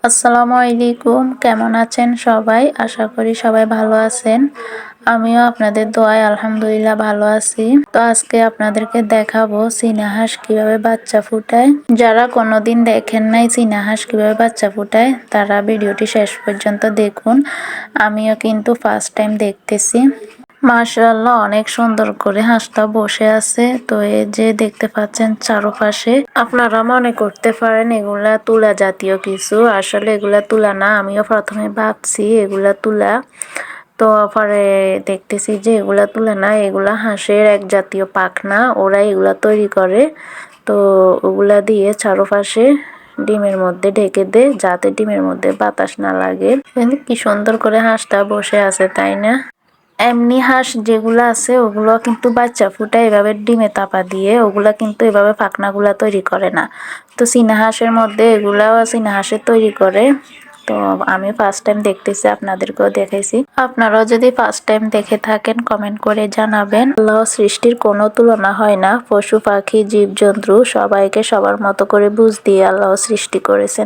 আসসালামু আলাইকুম, কেমন আছেন সবাই? আশা করি সবাই ভালো আছেন। আমিও আপনাদের দোয়ায় আলহামদুলিল্লাহ ভালো আছি। তো আজকে আপনাদেরকে দেখাবো চীনা হাঁস কিভাবে বাচ্চা ফুটায়। যারা কোনোদিন দেখেন নাই চীনা হাঁস কিভাবে বাচ্চা ফুটায়, তারা ভিডিওটি শেষ পর্যন্ত দেখুন। আমিও কিন্তু ফার্স্ট টাইম দেখতেছি। মাশাআল্লাহ, অনেক সুন্দর করে হাঁসটা বসে আছে। তো এই যে দেখতে পাচ্ছেন চারপাশে, আপনারা মনে করতে পারেন এগুলা তুলা জাতীয় কিছু, আসলে এগুলা তুলা না। আমিও প্রথমে ভাবছি এগুলা তুলা, তো পরে দেখতেছি যে এগুলা তুলা না, এগুলা হাঁসের এক জাতীয় পাখনা, ওরা এগুলা তৈরি করে। তো ওগুলা দিয়ে চারপাশে ডিমের মধ্যে ঢেকে দেয় যাতে ডিমের মধ্যে বাতাস না লাগে। কি সুন্দর করে হাঁসটা বসে আছে, তাই না? এমনি হাঁস যেগুলো আছে ওগুলো কিন্তু বাচ্চা ফুটায় এভাবে ডিমে তাপা দিয়ে, ওগুলা কিন্তু এভাবে পাখনাগুলা তৈরি করে না। তো চীনা হাঁসের মধ্যে এগুলাও চীনা হাঁসের তৈরি করে। তো আমি ফার্স্ট টাইম দেখতেছি, আপনাদেরকেও দেখাইছি। আপনারাও যদি ফার্স্ট টাইম দেখে থাকেন কমেন্ট করে জানাবেন। আল্লাহ সৃষ্টির কোনো তুলনা হয় না। পশু পাখি জীবজন্তু সবাইকে সবার মতো করে বুঝ দিয়ে আল্লাহ সৃষ্টি করেছেন।